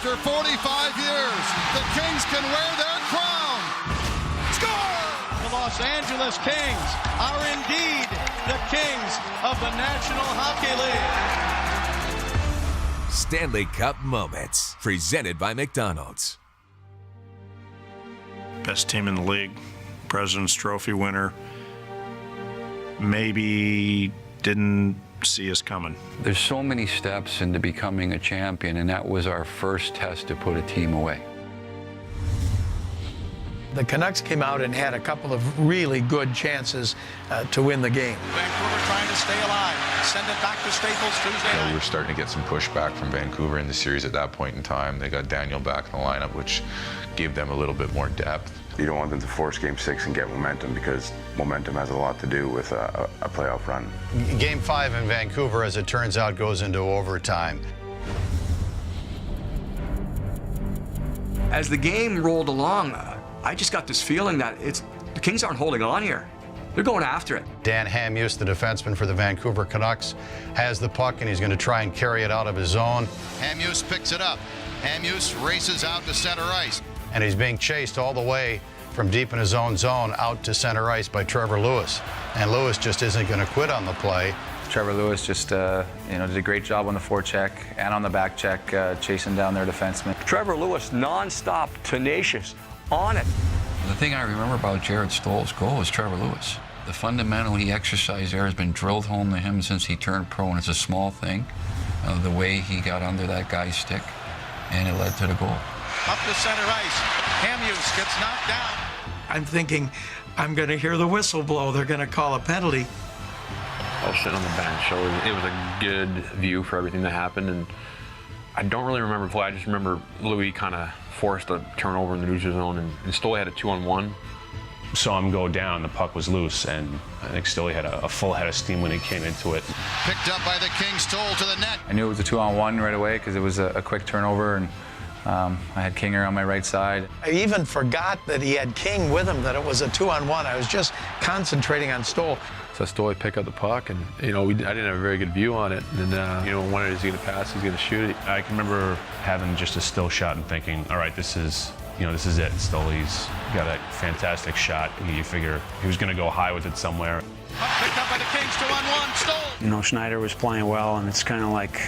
After 45 years, the Kings can wear their crown. Score! The Los Angeles Kings are indeed the kings of the National Hockey League. Stanley Cup moments, presented by McDonald's. Best team in the league, President's Trophy winner. Maybe didn't see us coming. There's so many steps into becoming a champion, and that was our first test to put a team away. The Canucks came out and had a couple of really good chances to win the game. Vancouver trying to stay alive. Send it back to Staples Tuesday night. We were starting to get some pushback from Vancouver in the series at that point in time. They got Daniel back in the lineup, which gave them a little bit more depth. You don't want them to force Game 6 and get momentum, because momentum has a lot to do with a playoff run. Game 5 in Vancouver, as it turns out, goes into overtime. As the game rolled along, I just got this feeling that the Kings aren't holding on here. They're going after it. Dan Hamhuis, the defenseman for the Vancouver Canucks, has the puck, and he's going to try and carry it out of his zone. Hamhuis picks it up. Hamhuis races out to center ice. And he's being chased all the way from deep in his own zone out to center ice by Trevor Lewis. And Lewis just isn't going to quit on the play. Trevor Lewis just did a great job on the forecheck and on the back check, chasing down their defenseman. Trevor Lewis, nonstop, tenacious, on it. The thing I remember about Jared Stoll's goal is Trevor Lewis. The fundamental he exercised there has been drilled home to him since he turned pro, and it's a small thing, the way he got under that guy's stick, and it led to the goal. Up to center ice. Hamhuis gets knocked down. I'm thinking, I'm going to hear the whistle blow. They're going to call a penalty. I was sitting on the bench, so it was a good view for everything that happened. And I don't really remember play. I just remember Louis kind of forced a turnover in the neutral zone, and Stoli had a 2-on-1. Saw him go down, the puck was loose, and I think Stoli had a full head of steam when he came into it. Picked up by the Kings, Stoll to the net. I knew it was a 2-on-1 right away because it was a quick turnover, and I had Kinger on my right side. I even forgot that he had King with him, that it was a 2-on-1. I was just concentrating on Stoll. So Stoli picked up the puck, and I didn't have a very good view on it. And when is he going to pass? He's going to shoot it. I can remember having just a still shot and thinking, all right, this is it. Stoli's got a fantastic shot. You figure he was going to go high with it somewhere. Puck picked up by the Kings, 2-on-1, Stoll. Schneider was playing well, and it's kind of like,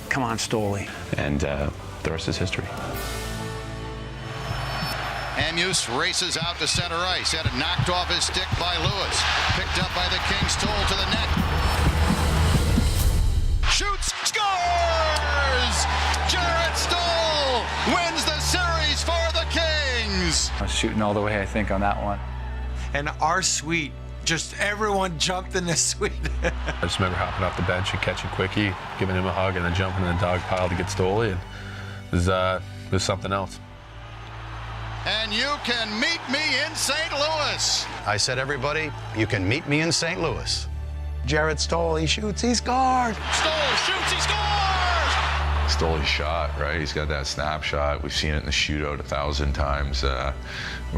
come on, Stoli. And the rest is history. Hamhuis races out to center ice. Had it knocked off his stick by Lewis. Picked up by the Kings, Stoll to the net. Shoots, scores! Jared Stoll wins the series for the Kings. I was shooting all the way, I think, on that one. And our suite, just everyone jumped in the suite. I just remember hopping off the bench and catching Quickie, giving him a hug, and then jumping in the dog pile to get Stoli. And it was something else. And you can meet me in St. Louis. I said, everybody, you can meet me in St. Louis. Jared Stoll, he shoots, he scored. Stoll shoots, he scores! Stoli's shot, right? He's got that snapshot. We've seen it in the shootout 1,000 times. We're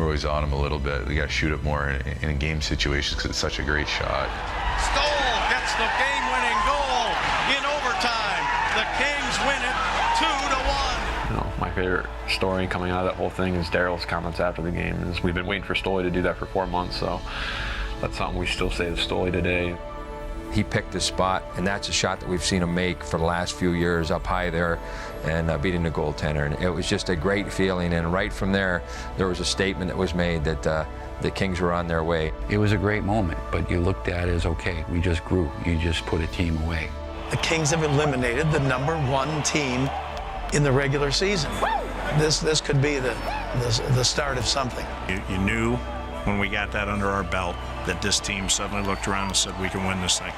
always on him a little bit. We got to shoot it more in game situations because it's such a great shot. Stoll gets the game-winning goal in overtime. The Kings win it 2-1. My favorite story coming out of that whole thing is Daryl's comments after the game. We've been waiting for Stoli to do that for 4 months, so that's something we still say to Stoli today. He picked his spot, and that's a shot that we've seen him make for the last few years up high there and beating the goaltender. And it was just a great feeling, and right from there was a statement that was made that the Kings were on their way. It was a great moment, but you looked at it as, okay, we just grew. You just put a team away. The Kings have eliminated the #1 team in the regular season. This could be the start of something. You knew when we got that under our belt that this team suddenly looked around and said, we can win this thing.